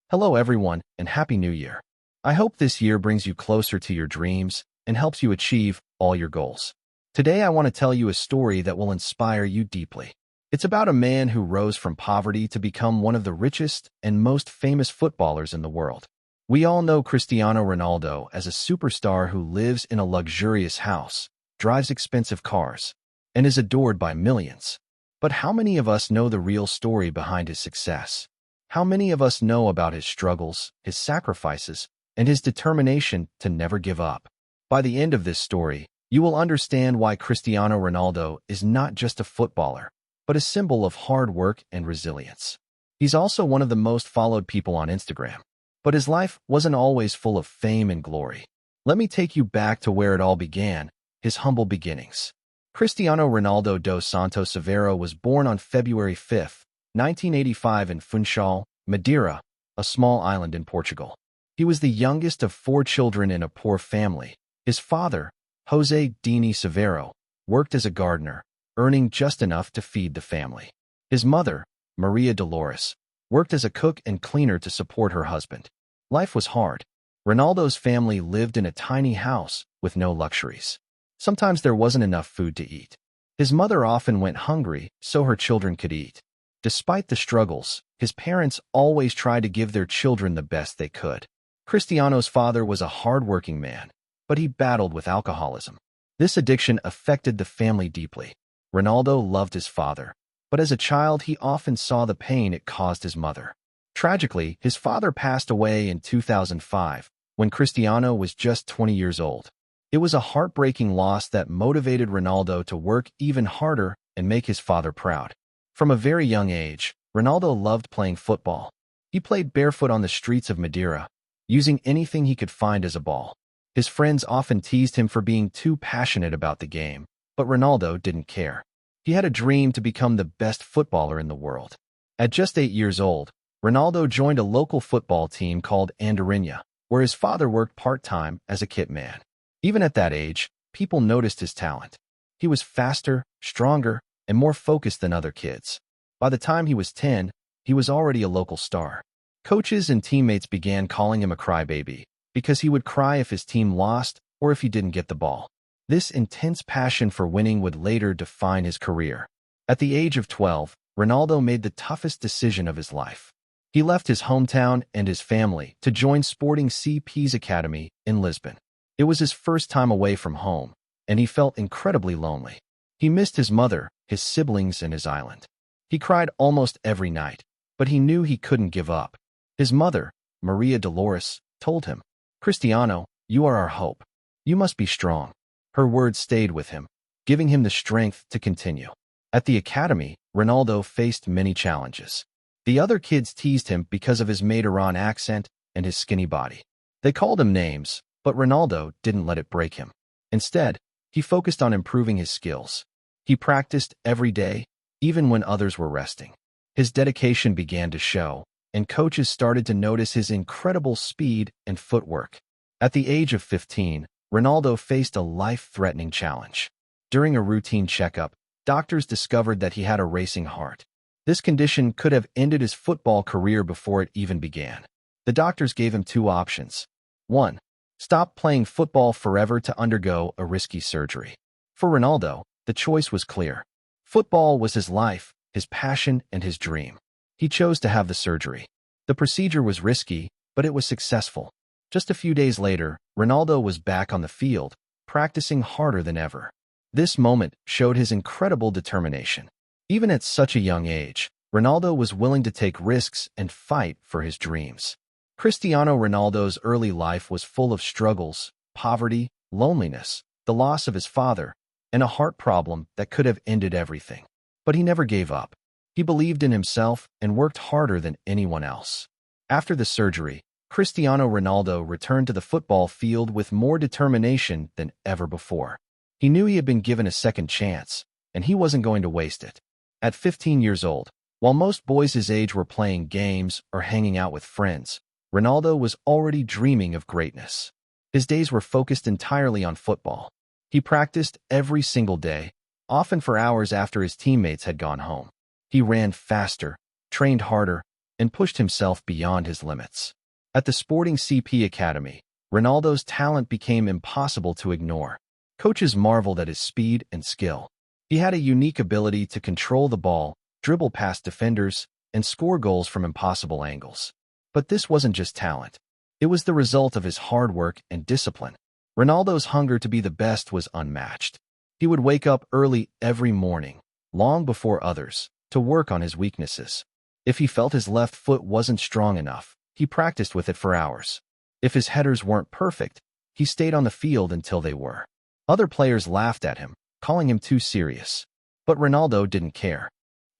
Hello everyone, and Happy New Year. I hope this year brings you closer to your dreams and helps you achieve all your goals. Today I want to tell you a story that will inspire you deeply. It's about a man who rose from poverty to become one of the richest and most famous footballers in the world. We all know Cristiano Ronaldo as a superstar who lives in a luxurious house, drives expensive cars, and is adored by millions. But how many of us know the real story behind his success? How many of us know about his struggles, his sacrifices, and his determination to never give up? By the end of this story, you will understand why Cristiano Ronaldo is not just a footballer, but a symbol of hard work and resilience. He's also one of the most followed people on Instagram. But his life wasn't always full of fame and glory. Let me take you back to where it all began, his humble beginnings. Cristiano Ronaldo dos Santos Aveiro was born on February 5, 1985 in Funchal, Madeira, a small island in Portugal. He was the youngest of 4 children in a poor family. His father, José Dini Severo, worked as a gardener, earning just enough to feed the family. His mother, Maria Dolores, worked as a cook and cleaner to support her husband. Life was hard. Ronaldo's family lived in a tiny house with no luxuries. Sometimes there wasn't enough food to eat. His mother often went hungry so her children could eat. Despite the struggles, his parents always tried to give their children the best they could. Cristiano's father was a hard-working man, but he battled with alcoholism. This addiction affected the family deeply. Ronaldo loved his father, but as a child he often saw the pain it caused his mother. Tragically, his father passed away in 2005, when Cristiano was just 20 years old. It was a heartbreaking loss that motivated Ronaldo to work even harder and make his father proud. From a very young age, Ronaldo loved playing football. He played barefoot on the streets of Madeira, using anything he could find as a ball. His friends often teased him for being too passionate about the game, but Ronaldo didn't care. He had a dream to become the best footballer in the world. At just 8 years old, Ronaldo joined a local football team called Andorinha, where his father worked part-time as a kit man. Even at that age, people noticed his talent. He was faster, stronger, and more focused than other kids. By the time he was 10, he was already a local star. Coaches and teammates began calling him a crybaby because he would cry if his team lost or if he didn't get the ball. This intense passion for winning would later define his career. At the age of 12, Ronaldo made the toughest decision of his life. He left his hometown and his family to join Sporting CP's academy in Lisbon. It was his first time away from home, and he felt incredibly lonely. He missed his mother, his siblings, and his island. He cried almost every night, but he knew he couldn't give up. His mother, Maria Dolores, told him, "Cristiano, you are our hope. You must be strong." Her words stayed with him, giving him the strength to continue. At the academy, Ronaldo faced many challenges. The other kids teased him because of his Madeiran accent and his skinny body. They called him names, but Ronaldo didn't let it break him. Instead, he focused on improving his skills. He practiced every day, even when others were resting. His dedication began to show, and coaches started to notice his incredible speed and footwork. At the age of 15, Ronaldo faced a life-threatening challenge. During a routine checkup, doctors discovered that he had a racing heart. This condition could have ended his football career before it even began. The doctors gave him 2 options. 1. Stop playing football forever to undergo a risky surgery. For Ronaldo, the choice was clear. Football was his life, his passion, and his dream. He chose to have the surgery. The procedure was risky, but it was successful. Just a few days later, Ronaldo was back on the field, practicing harder than ever. This moment showed his incredible determination. Even at such a young age, Ronaldo was willing to take risks and fight for his dreams. Cristiano Ronaldo's early life was full of struggles, poverty, loneliness, the loss of his father, and a heart problem that could have ended everything. But he never gave up. He believed in himself and worked harder than anyone else. After the surgery, Cristiano Ronaldo returned to the football field with more determination than ever before. He knew he had been given a second chance, and he wasn't going to waste it. At 15 years old, while most boys his age were playing games or hanging out with friends, Ronaldo was already dreaming of greatness. His days were focused entirely on football. He practiced every single day, often for hours after his teammates had gone home. He ran faster, trained harder, and pushed himself beyond his limits. At the Sporting CP Academy, Ronaldo's talent became impossible to ignore. Coaches marveled at his speed and skill. He had a unique ability to control the ball, dribble past defenders, and score goals from impossible angles. But this wasn't just talent. It was the result of his hard work and discipline. Ronaldo's hunger to be the best was unmatched. He would wake up early every morning, long before others, to work on his weaknesses. If he felt his left foot wasn't strong enough, he practiced with it for hours. If his headers weren't perfect, he stayed on the field until they were. Other players laughed at him, calling him too serious. But Ronaldo didn't care.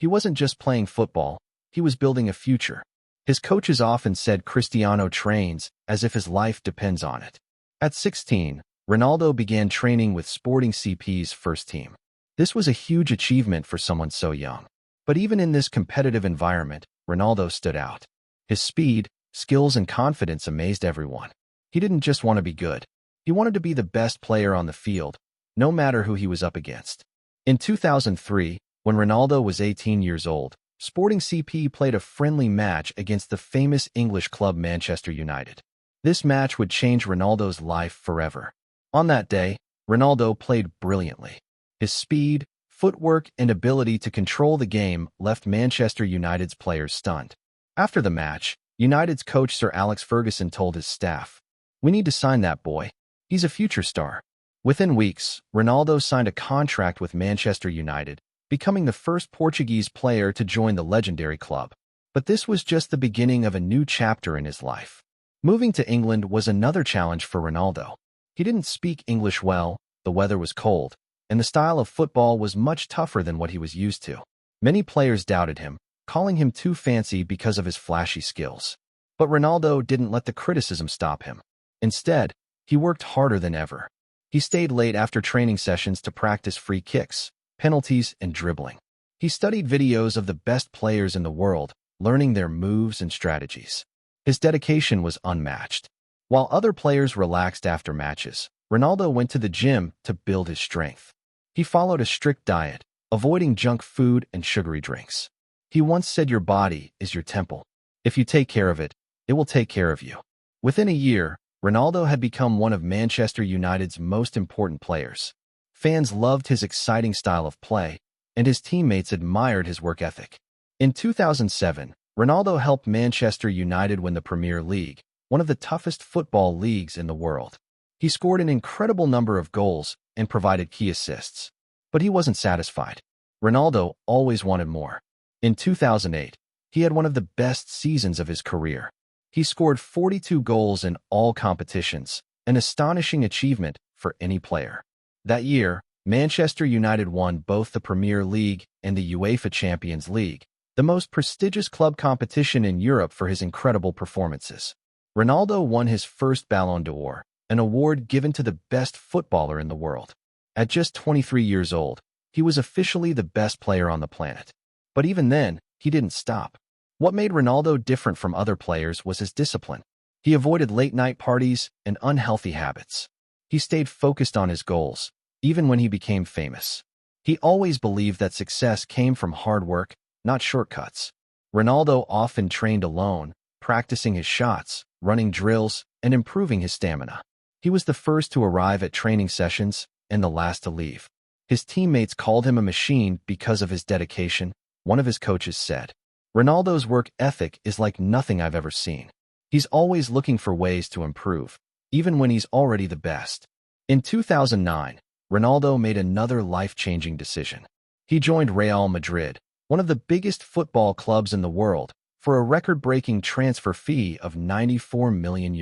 He wasn't just playing football, he was building a future. His coaches often said Cristiano trains as if his life depends on it. At 16, Ronaldo began training with Sporting CP's first team. This was a huge achievement for someone so young. But even in this competitive environment, Ronaldo stood out. His speed, skills, and confidence amazed everyone. He didn't just want to be good. He wanted to be the best player on the field, no matter who he was up against. In 2003, when Ronaldo was 18 years old, Sporting CP played a friendly match against the famous English club Manchester United. This match would change Ronaldo's life forever. On that day, Ronaldo played brilliantly. His speed, footwork, and ability to control the game left Manchester United's players stunned. After the match, United's coach Sir Alex Ferguson told his staff, "We need to sign that boy. He's a future star." Within weeks, Ronaldo signed a contract with Manchester United, becoming the first Portuguese player to join the legendary club. But this was just the beginning of a new chapter in his life. Moving to England was another challenge for Ronaldo. He didn't speak English well, the weather was cold, and the style of football was much tougher than what he was used to. Many players doubted him, calling him too fancy because of his flashy skills. But Ronaldo didn't let the criticism stop him. Instead, he worked harder than ever. He stayed late after training sessions to practice free kicks, penalties, and dribbling. He studied videos of the best players in the world, learning their moves and strategies. His dedication was unmatched. While other players relaxed after matches, Ronaldo went to the gym to build his strength. He followed a strict diet, avoiding junk food and sugary drinks. He once said, "Your body is your temple. If you take care of it, it will take care of you." Within a year, Ronaldo had become one of Manchester United's most important players. Fans loved his exciting style of play, and his teammates admired his work ethic. In 2007, Ronaldo helped Manchester United win the Premier League, one of the toughest football leagues in the world. He scored an incredible number of goals and provided key assists. But he wasn't satisfied. Ronaldo always wanted more. In 2008, he had one of the best seasons of his career. He scored 42 goals in all competitions, an astonishing achievement for any player. That year, Manchester United won both the Premier League and the UEFA Champions League, the most prestigious club competition in Europe, for his incredible performances. Ronaldo won his first Ballon d'Or, an award given to the best footballer in the world. At just 23 years old, he was officially the best player on the planet. But even then, he didn't stop. What made Ronaldo different from other players was his discipline. He avoided late-night parties and unhealthy habits. He stayed focused on his goals, even when he became famous. He always believed that success came from hard work, not shortcuts. Ronaldo often trained alone, practicing his shots, running drills, and improving his stamina. He was the first to arrive at training sessions and the last to leave. His teammates called him a machine because of his dedication. One of his coaches said, "Ronaldo's work ethic is like nothing I've ever seen. He's always looking for ways to improve, even when he's already the best." In 2009, Ronaldo made another life-changing decision. He joined Real Madrid, one of the biggest football clubs in the world, for a record-breaking transfer fee of €94 million.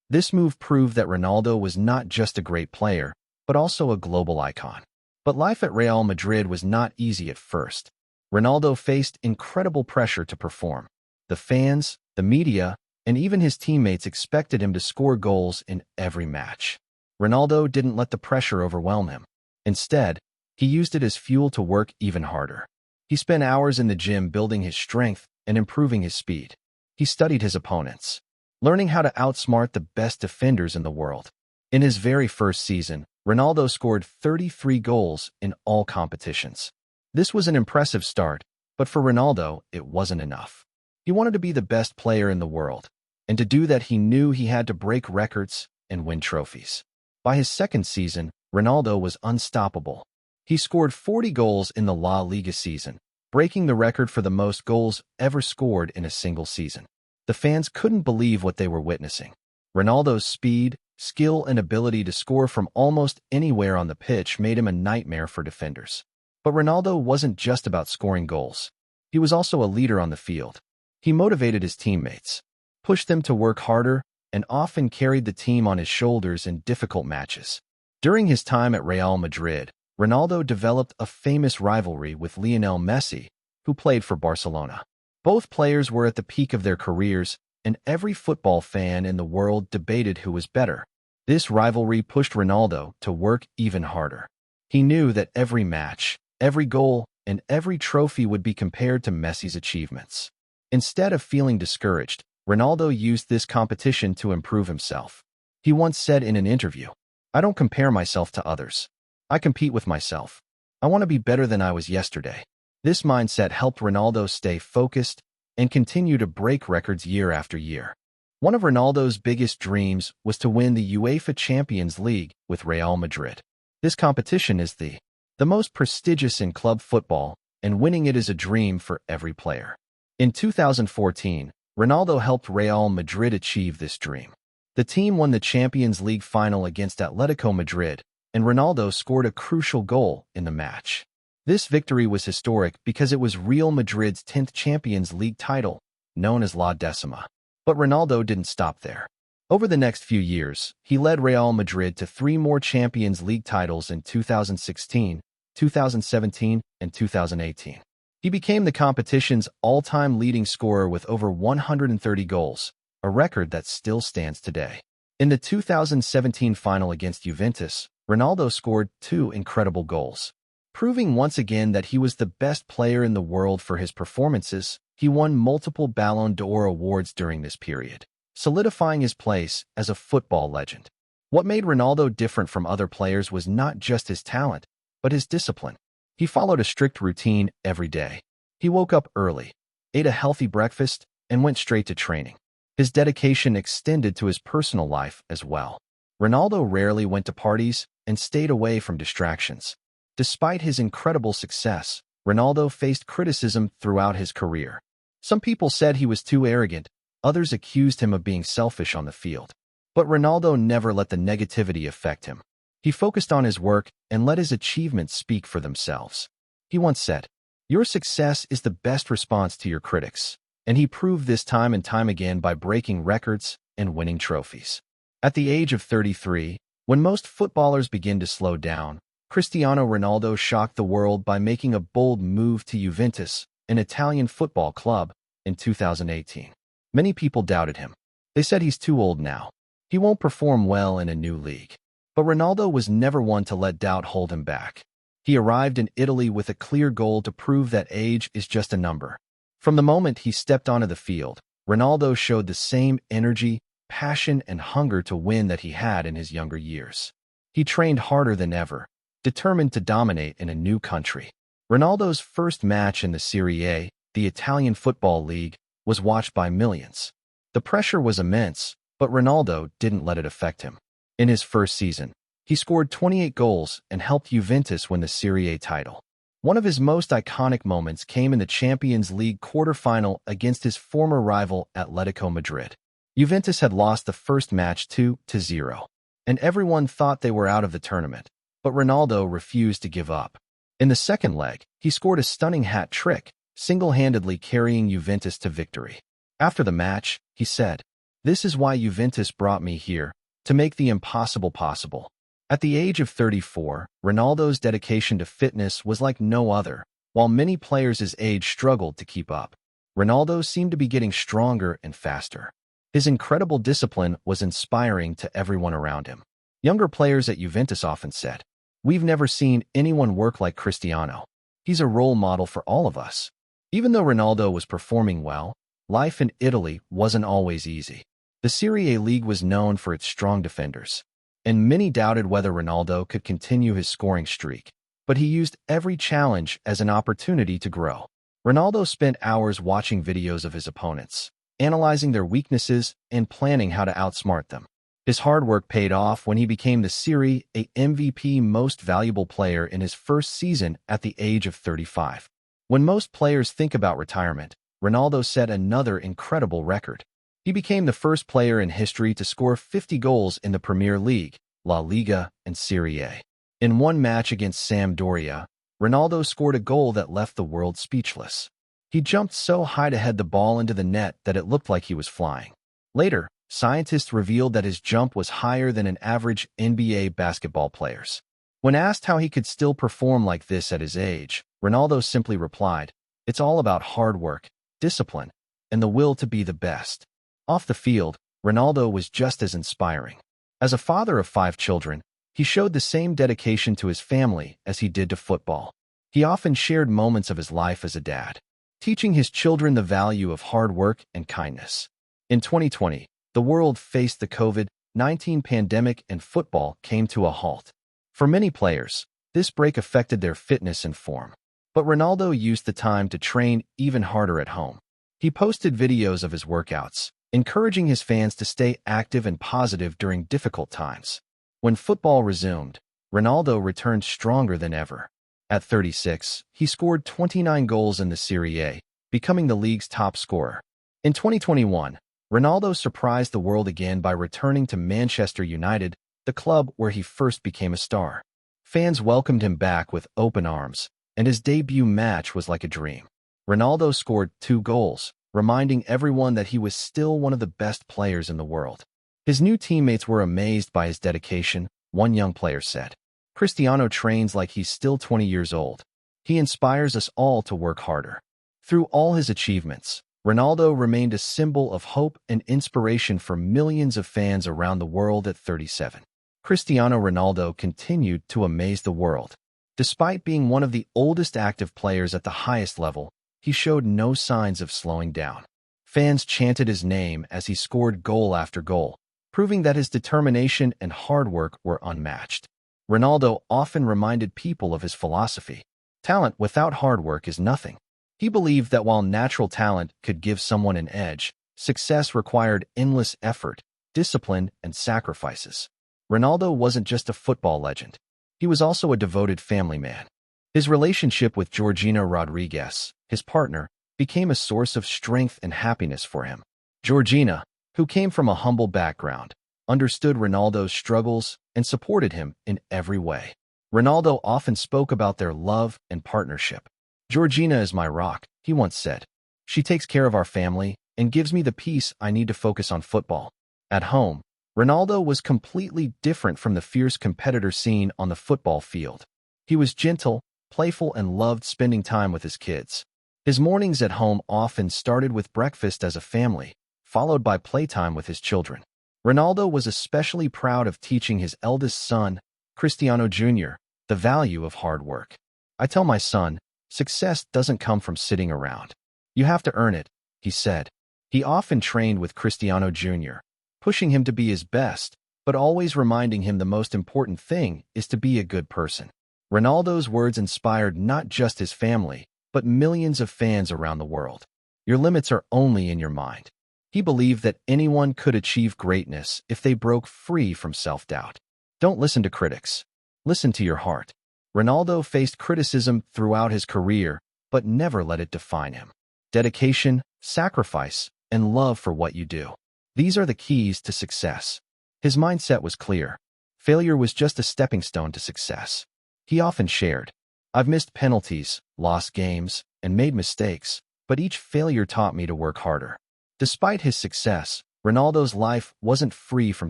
This move proved that Ronaldo was not just a great player, but also a global icon. But life at Real Madrid was not easy at first. Ronaldo faced incredible pressure to perform. The fans, the media, and even his teammates expected him to score goals in every match. Ronaldo didn't let the pressure overwhelm him. Instead, he used it as fuel to work even harder. He spent hours in the gym building his strength and improving his speed. He studied his opponents, learning how to outsmart the best defenders in the world. In his very first season, Ronaldo scored 33 goals in all competitions. This was an impressive start, but for Ronaldo, it wasn't enough. He He wanted to be the best player in the world, and to do that he knew he had to break records and win trophies. By his second season, Ronaldo was unstoppable. He scored 40 goals in the La Liga season, breaking the record for the most goals ever scored in a single season. The fans couldn't believe what they were witnessing. Ronaldo's speed, skill, and ability to score from almost anywhere on the pitch made him a nightmare for defenders. But Ronaldo wasn't just about scoring goals. He was also a leader on the field. He motivated his teammates, pushed them to work harder, and often carried the team on his shoulders in difficult matches. During his time at Real Madrid, Ronaldo developed a famous rivalry with Lionel Messi, who played for Barcelona. Both players were at the peak of their careers, and every football fan in the world debated who was better. This rivalry pushed Ronaldo to work even harder. He knew that every match, every goal, and every trophy would be compared to Messi's achievements. Instead of feeling discouraged, Ronaldo used this competition to improve himself. He once said in an interview, "I don't compare myself to others. I compete with myself. I want to be better than I was yesterday." This mindset helped Ronaldo stay focused and continue to break records year after year. One of Ronaldo's biggest dreams was to win the UEFA Champions League with Real Madrid. This competition is the most prestigious in club football, and winning it is a dream for every player. In 2014, Ronaldo helped Real Madrid achieve this dream. The team won the Champions League final against Atletico Madrid, and Ronaldo scored a crucial goal in the match. This victory was historic because it was Real Madrid's 10th Champions League title, known as La Decima. But Ronaldo didn't stop there. Over the next few years, he led Real Madrid to 3 more Champions League titles in 2016, 2017, and 2018. He became the competition's all-time leading scorer with over 130 goals, a record that still stands today. In the 2017 final against Juventus, Ronaldo scored 2 incredible goals. Proving once again that he was the best player in the world for his performances, he won multiple Ballon d'Or awards during this period, solidifying his place as a football legend. What made Ronaldo different from other players was not just his talent, but his discipline. He followed a strict routine every day. He woke up early, ate a healthy breakfast, and went straight to training. His dedication extended to his personal life as well. Ronaldo rarely went to parties and stayed away from distractions. Despite his incredible success, Ronaldo faced criticism throughout his career. Some people said he was too arrogant, others accused him of being selfish on the field. But Ronaldo never let the negativity affect him. He focused on his work and let his achievements speak for themselves. He once said, "Your success is the best response to your critics," and he proved this time and time again by breaking records and winning trophies. At the age of 33, when most footballers begin to slow down, Cristiano Ronaldo shocked the world by making a bold move to Juventus, an Italian football club, in 2018. Many people doubted him. They said he's too old now. He won't perform well in a new league. But Ronaldo was never one to let doubt hold him back. He arrived in Italy with a clear goal to prove that age is just a number. From the moment he stepped onto the field, Ronaldo showed the same energy, passion, and hunger to win that he had in his younger years. He trained harder than ever, determined to dominate in a new country. Ronaldo's first match in the Serie A, the Italian Football League, was watched by millions. The pressure was immense, but Ronaldo didn't let it affect him. In his first season, he scored 28 goals and helped Juventus win the Serie A title. One of his most iconic moments came in the Champions League quarterfinal against his former rival Atletico Madrid. Juventus had lost the first match 2-0, and everyone thought they were out of the tournament. But Ronaldo refused to give up. In the second leg, he scored a stunning hat trick, single-handedly carrying Juventus to victory. After the match, he said, "This is why Juventus brought me here, to make the impossible possible." At the age of 34, Ronaldo's dedication to fitness was like no other. While many players his age struggled to keep up, Ronaldo seemed to be getting stronger and faster. His incredible discipline was inspiring to everyone around him. Younger players at Juventus often said, "We've never seen anyone work like Cristiano. He's a role model for all of us." Even though Ronaldo was performing well, life in Italy wasn't always easy. The Serie A league was known for its strong defenders, and many doubted whether Ronaldo could continue his scoring streak. But he used every challenge as an opportunity to grow. Ronaldo spent hours watching videos of his opponents, analyzing their weaknesses and planning how to outsmart them. His hard work paid off when he became the Serie A MVP most valuable player in his first season at the age of 35. When most players think about retirement, Ronaldo set another incredible record. He became the first player in history to score 50 goals in the Premier League, La Liga, and Serie A. In one match against Sampdoria, Ronaldo scored a goal that left the world speechless. He jumped so high to head the ball into the net that it looked like he was flying. Later, scientists revealed that his jump was higher than an average NBA basketball player's. When asked how he could still perform like this at his age, Ronaldo simply replied, "It's all about hard work, discipline, and the will to be the best." Off the field, Ronaldo was just as inspiring. As a father of 5 children, he showed the same dedication to his family as he did to football. He often shared moments of his life as a dad, teaching his children the value of hard work and kindness. In 2020, the world faced the COVID-19 pandemic and football came to a halt. For many players, this break affected their fitness and form. But Ronaldo used the time to train even harder at home. He posted videos of his workouts, encouraging his fans to stay active and positive during difficult times. When football resumed, Ronaldo returned stronger than ever. At 36, he scored 29 goals in the Serie A, becoming the league's top scorer. In 2021, Ronaldo surprised the world again by returning to Manchester United, the club where he first became a star. Fans welcomed him back with open arms, and his debut match was like a dream. Ronaldo scored 2 goals, reminding everyone that he was still one of the best players in the world. His new teammates were amazed by his dedication, one young player said. "Cristiano trains like he's still 20 years old. He inspires us all to work harder." Through all his achievements, Ronaldo remained a symbol of hope and inspiration for millions of fans around the world at 37. Cristiano Ronaldo continued to amaze the world. Despite being one of the oldest active players at the highest level, he showed no signs of slowing down. Fans chanted his name as he scored goal after goal, proving that his determination and hard work were unmatched. Ronaldo often reminded people of his philosophy. Talent without hard work is nothing. He believed that while natural talent could give someone an edge, success required endless effort, discipline, and sacrifices. Ronaldo wasn't just a football legend. He was also a devoted family man. His relationship with Georgina Rodriguez, his partner, became a source of strength and happiness for him. Georgina, who came from a humble background, understood Ronaldo's struggles and supported him in every way. Ronaldo often spoke about their love and partnership. "Georgina is my rock," he once said. "She takes care of our family and gives me the peace I need to focus on football." At home, Ronaldo was completely different from the fierce competitor seen on the football field. He was gentle, playful, and loved spending time with his kids. His mornings at home often started with breakfast as a family, followed by playtime with his children. Ronaldo was especially proud of teaching his eldest son, Cristiano Jr., the value of hard work. "I tell my son, success doesn't come from sitting around. You have to earn it," he said. He often trained with Cristiano Jr., pushing him to be his best, but always reminding him the most important thing is to be a good person. Ronaldo's words inspired not just his family, but millions of fans around the world. Your limits are only in your mind. He believed that anyone could achieve greatness if they broke free from self-doubt. Don't listen to critics. Listen to your heart. Ronaldo faced criticism throughout his career, but never let it define him. Dedication, sacrifice, and love for what you do. These are the keys to success. His mindset was clear. Failure was just a stepping stone to success. He often shared, "I've missed penalties, lost games, and made mistakes, but each failure taught me to work harder." Despite his success, Ronaldo's life wasn't free from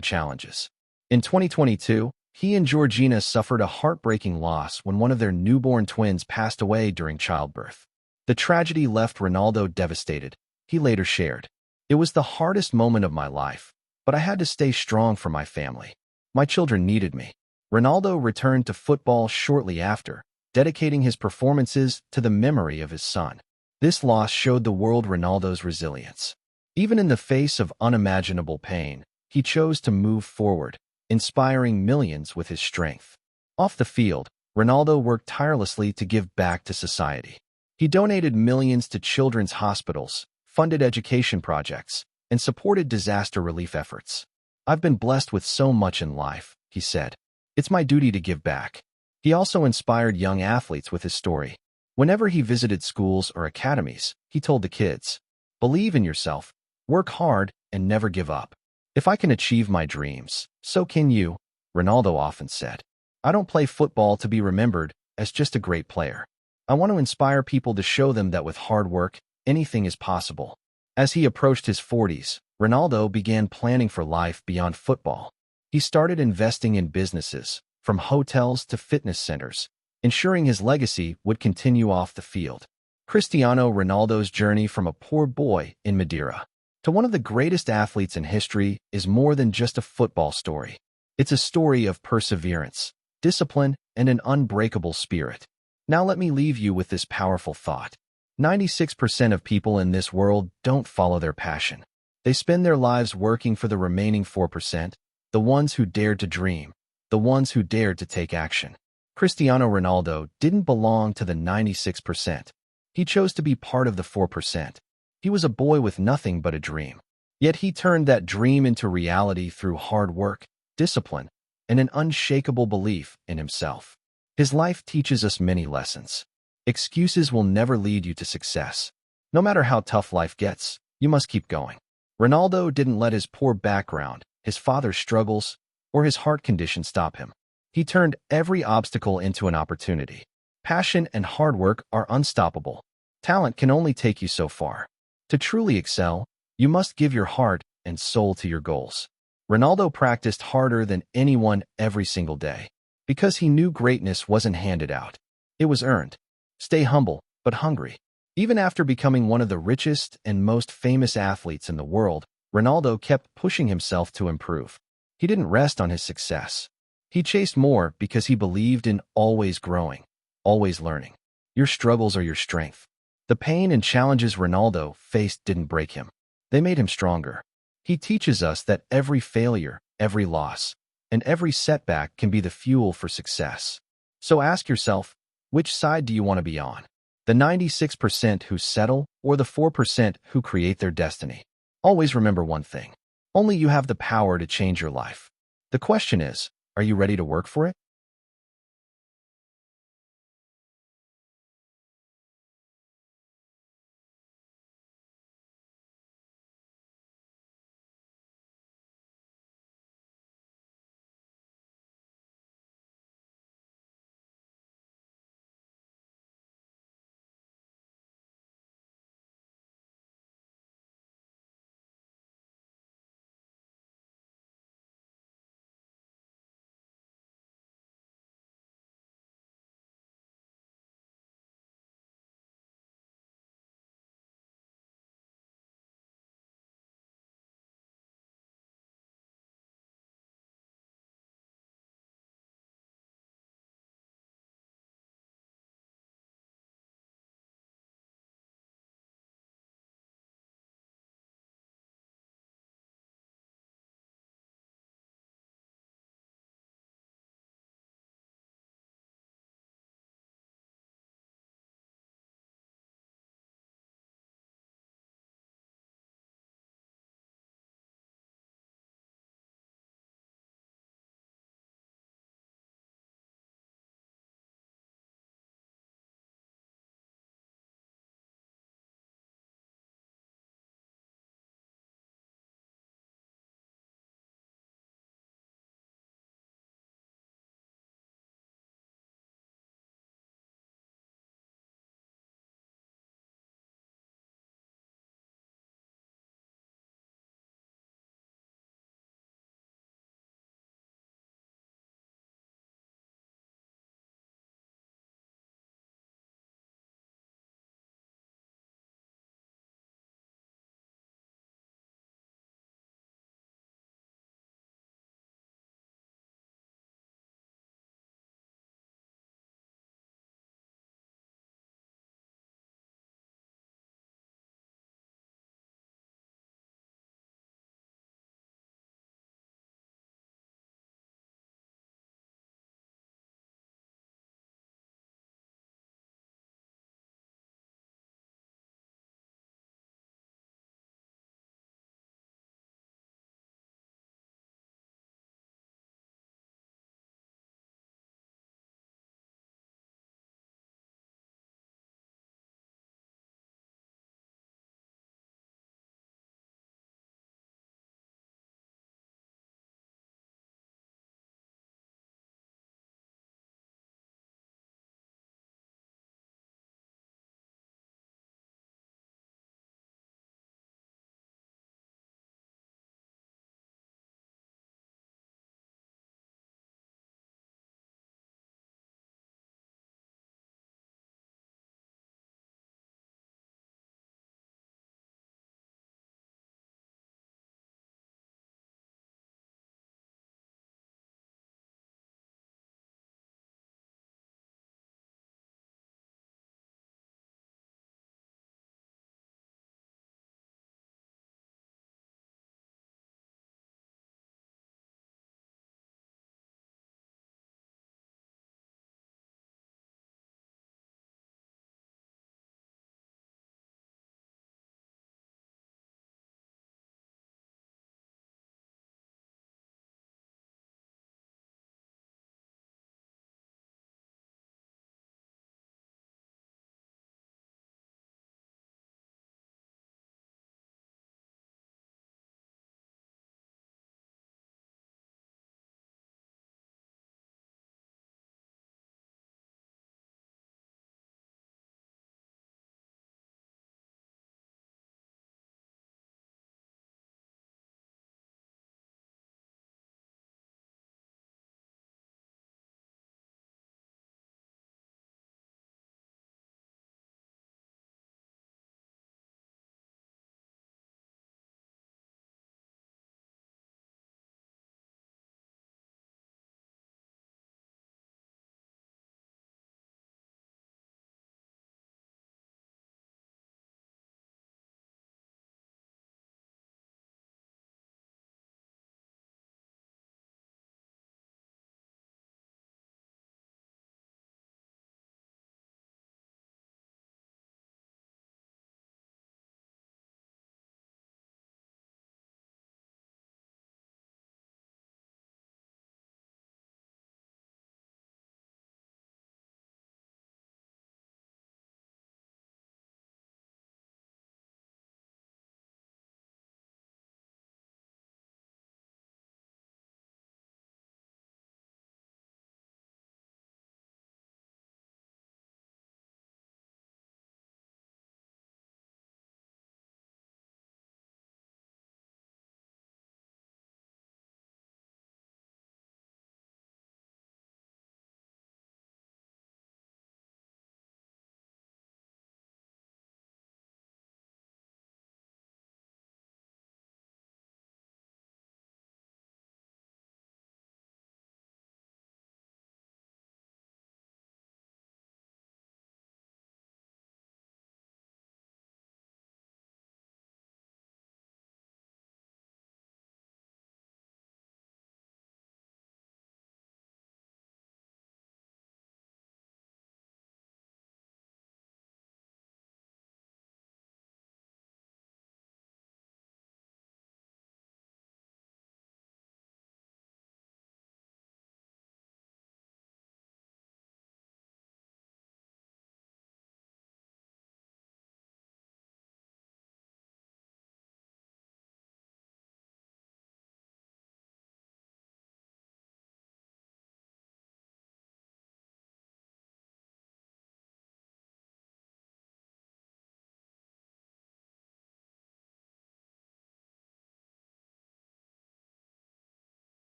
challenges. In 2022, he and Georgina suffered a heartbreaking loss when one of their newborn twins passed away during childbirth. The tragedy left Ronaldo devastated. He later shared, "It was the hardest moment of my life, but I had to stay strong for my family. My children needed me." Ronaldo returned to football shortly after, dedicating his performances to the memory of his son. This loss showed the world Ronaldo's resilience. Even in the face of unimaginable pain, he chose to move forward, inspiring millions with his strength. Off the field, Ronaldo worked tirelessly to give back to society. He donated millions to children's hospitals, funded education projects, and supported disaster relief efforts. "I've been blessed with so much in life," he said. "It's my duty to give back." He also inspired young athletes with his story. Whenever he visited schools or academies, he told the kids, "Believe in yourself, work hard, and never give up. If I can achieve my dreams, so can you," Ronaldo often said. "I don't play football to be remembered as just a great player. I want to inspire people to show them that with hard work, anything is possible." As he approached his 40s, Ronaldo began planning for life beyond football. He started investing in businesses, from hotels to fitness centers, ensuring his legacy would continue off the field. Cristiano Ronaldo's journey from a poor boy in Madeira to one of the greatest athletes in history is more than just a football story. It's a story of perseverance, discipline, and an unbreakable spirit. Now let me leave you with this powerful thought. 96% of people in this world don't follow their passion. They spend their lives working for the remaining 4%, the ones who dared to dream, the ones who dared to take action. Cristiano Ronaldo didn't belong to the 96%. He chose to be part of the 4%. He was a boy with nothing but a dream. Yet he turned that dream into reality through hard work, discipline, and an unshakable belief in himself. His life teaches us many lessons. Excuses will never lead you to success. No matter how tough life gets, you must keep going. Ronaldo didn't let his poor background, his father's struggles, or his heart condition stop him. He turned every obstacle into an opportunity. Passion and hard work are unstoppable. Talent can only take you so far. To truly excel, you must give your heart and soul to your goals. Ronaldo practiced harder than anyone every single day, because he knew greatness wasn't handed out. It was earned. Stay humble, but hungry. Even after becoming one of the richest and most famous athletes in the world, Ronaldo kept pushing himself to improve. He didn't rest on his success. He chased more because he believed in always growing, always learning. Your struggles are your strength. The pain and challenges Ronaldo faced didn't break him. They made him stronger. He teaches us that every failure, every loss, and every setback can be the fuel for success. So ask yourself, which side do you want to be on? The 96% who settle or the 4% who create their destiny? Always remember one thing. Only you have the power to change your life. The question is, are you ready to work for it?